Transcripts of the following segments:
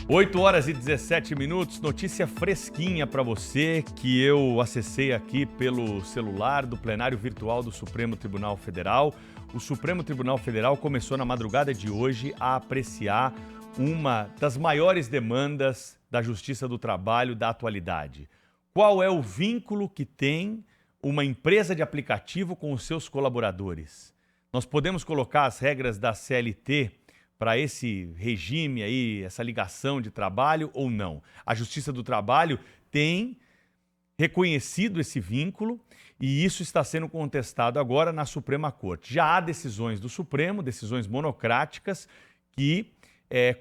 8 horas e 17 minutos, notícia fresquinha para você que eu acessei aqui pelo celular do plenário virtual do Supremo Tribunal Federal. O Supremo Tribunal Federal começou na madrugada de hoje a apreciar uma das maiores demandas da Justiça do Trabalho da atualidade. Qual é o vínculo que tem uma empresa de aplicativo com os seus colaboradores? Nós podemos colocar as regras da CLT para esse regime aí, essa ligação de trabalho ou não? A Justiça do Trabalho tem reconhecido esse vínculo e isso está sendo contestado agora na Suprema Corte. Já há decisões do Supremo, decisões monocráticas, que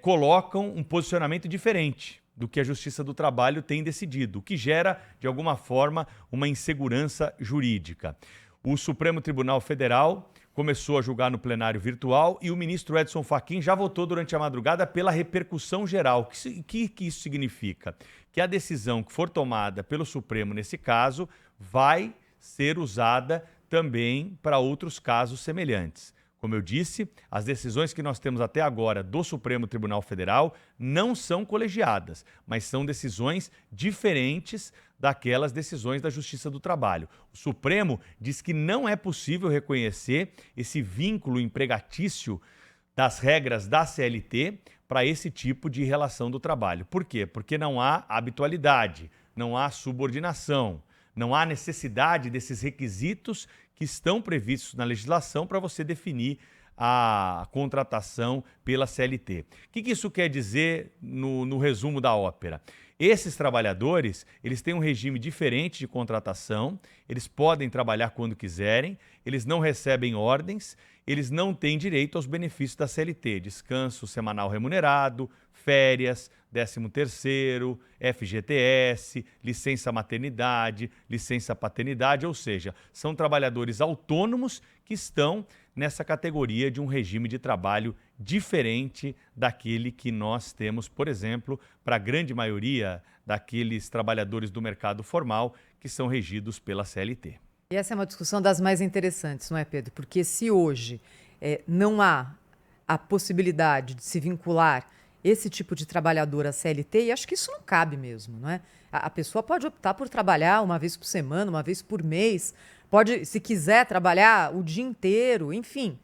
colocam um posicionamento diferente do que a Justiça do Trabalho tem decidido, o que gera, de alguma forma, uma insegurança jurídica. O Supremo Tribunal Federal começou a julgar no plenário virtual e o ministro Edson Fachin já votou durante a madrugada pela repercussão geral. O que isso significa? Que a decisão que for tomada pelo Supremo nesse caso vai ser usada também para outros casos semelhantes. Como eu disse, as decisões que nós temos até agora do Supremo Tribunal Federal não são colegiadas, mas são decisões diferentes daquelas decisões da Justiça do Trabalho. O Supremo diz que não é possível reconhecer esse vínculo empregatício das regras da CLT para esse tipo de relação do trabalho. Por quê? Porque não há habitualidade, não há subordinação, não há necessidade desses requisitos que estão previstos na legislação para você definir a contratação pela CLT. O que isso quer dizer no resumo da ópera? Esses trabalhadores, eles têm um regime diferente de contratação, eles podem trabalhar quando quiserem, eles não recebem ordens, eles não têm direito aos benefícios da CLT, descanso semanal remunerado, férias, 13º, FGTS, licença maternidade, licença paternidade, ou seja, são trabalhadores autônomos que estão nessa categoria de um regime de trabalho diferente daquele que nós temos, por exemplo, para a grande maioria daqueles trabalhadores do mercado formal que são regidos pela CLT. E essa é uma discussão das mais interessantes, não é, Pedro? Porque se hoje não há a possibilidade de se vincular esse tipo de trabalhador à CLT, e acho que isso não cabe mesmo, não é? A pessoa pode optar por trabalhar uma vez por semana, uma vez por mês, pode, se quiser, trabalhar o dia inteiro, enfim.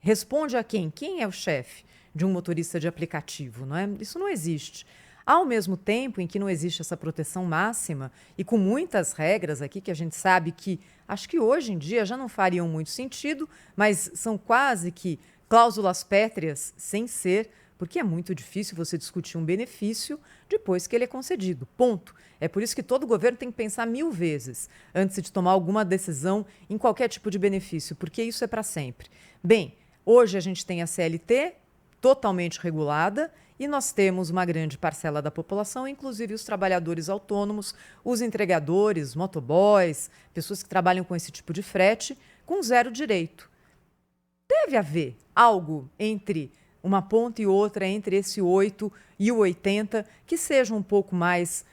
Responde a quem? Quem é o chefe de um motorista de aplicativo, não é? Isso não existe. Ao mesmo tempo em que não existe essa proteção máxima e com muitas regras aqui que a gente sabe que acho que hoje em dia já não fariam muito sentido, mas são quase que cláusulas pétreas sem ser, porque é muito difícil você discutir um benefício depois que ele é concedido, ponto. É por isso que todo governo tem que pensar 1000 vezes antes de tomar alguma decisão em qualquer tipo de benefício, porque isso é para sempre. Bem, hoje a gente tem a CLT totalmente regulada e nós temos uma grande parcela da população, inclusive os trabalhadores autônomos, os entregadores, motoboys, pessoas que trabalham com esse tipo de frete, com zero direito. Deve haver algo entre uma ponta e outra, entre esse 8 e o 80, que seja um pouco mais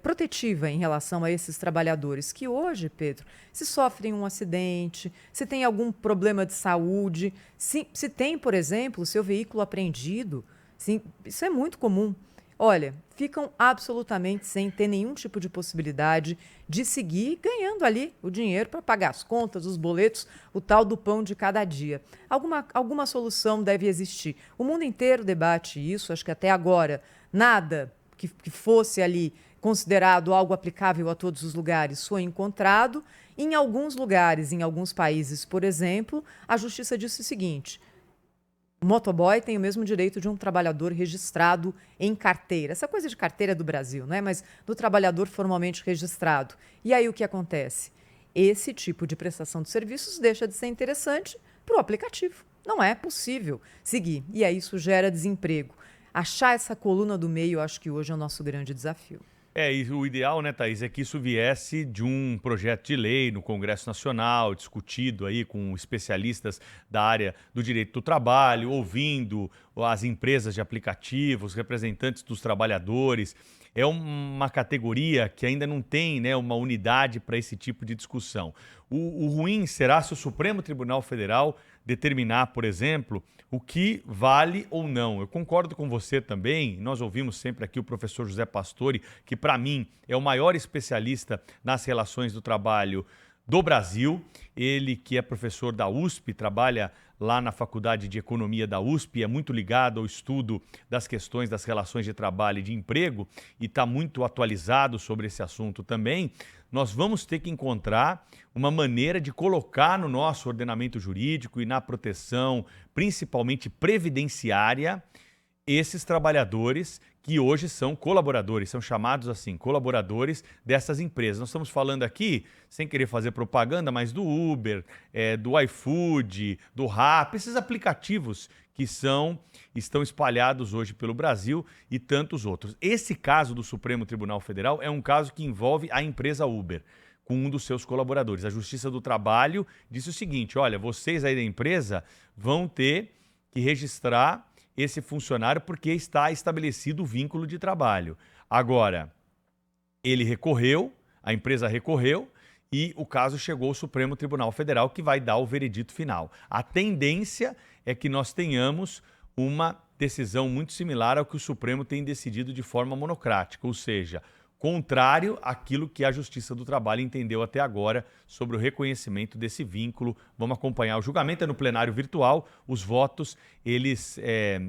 protetiva em relação a esses trabalhadores que hoje, Pedro, se sofrem um acidente, se tem algum problema de saúde, se tem, por exemplo, o seu veículo apreendido, sim, isso é muito comum. Olha, ficam absolutamente sem ter nenhum tipo de possibilidade de seguir ganhando ali o dinheiro para pagar as contas, os boletos, o tal do pão de cada dia. Alguma solução deve existir. O mundo inteiro debate isso, acho que até agora nada que fosse ali considerado algo aplicável a todos os lugares foi encontrado. Em alguns lugares, em alguns países, por exemplo, a justiça disse o seguinte: o motoboy tem o mesmo direito de um trabalhador registrado em carteira. Essa coisa de carteira é do Brasil, não é? Mas do trabalhador formalmente registrado. E aí o que acontece? Esse tipo de prestação de serviços deixa de ser interessante para o aplicativo. Não é possível seguir. E aí isso gera desemprego. Achar essa coluna do meio, acho que hoje é o nosso grande desafio. E o ideal, né, Thaís, é que isso viesse de um projeto de lei no Congresso Nacional, discutido aí com especialistas da área do direito do trabalho, ouvindo as empresas de aplicativos, representantes dos trabalhadores. É uma categoria que ainda não tem, né, uma unidade para esse tipo de discussão. O ruim será se o Supremo Tribunal Federal determinar, por exemplo, o que vale ou não. Eu concordo com você também, nós ouvimos sempre aqui o professor José Pastore, que para mim é o maior especialista nas relações do trabalho do Brasil. Ele que é professor da USP, trabalha lá na Faculdade de Economia da USP, é muito ligado ao estudo das questões das relações de trabalho e de emprego e está muito atualizado sobre esse assunto também. Nós vamos ter que encontrar uma maneira de colocar no nosso ordenamento jurídico e na proteção, principalmente previdenciária, esses trabalhadores que hoje são colaboradores, são chamados assim, colaboradores dessas empresas. Nós estamos falando aqui, sem querer fazer propaganda, mas do Uber, do iFood, do Rappi, esses aplicativos que estão espalhados hoje pelo Brasil e tantos outros. Esse caso do Supremo Tribunal Federal é um caso que envolve a empresa Uber, com um dos seus colaboradores. A Justiça do Trabalho disse o seguinte, olha, vocês aí da empresa vão ter que registrar esse funcionário porque está estabelecido o vínculo de trabalho. Agora, ele recorreu, a empresa recorreu e o caso chegou ao Supremo Tribunal Federal, que vai dar o veredito final. A tendência é que nós tenhamos uma decisão muito similar ao que o Supremo tem decidido de forma monocrática, ou seja, contrário àquilo que a Justiça do Trabalho entendeu até agora sobre o reconhecimento desse vínculo. Vamos acompanhar o julgamento, é no plenário virtual. Os votos eles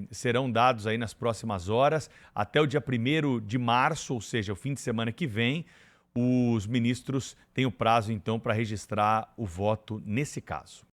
serão dados aí nas próximas horas, até o dia 1º de março, ou seja, o fim de semana que vem. Os ministros têm o prazo, então, para registrar o voto nesse caso.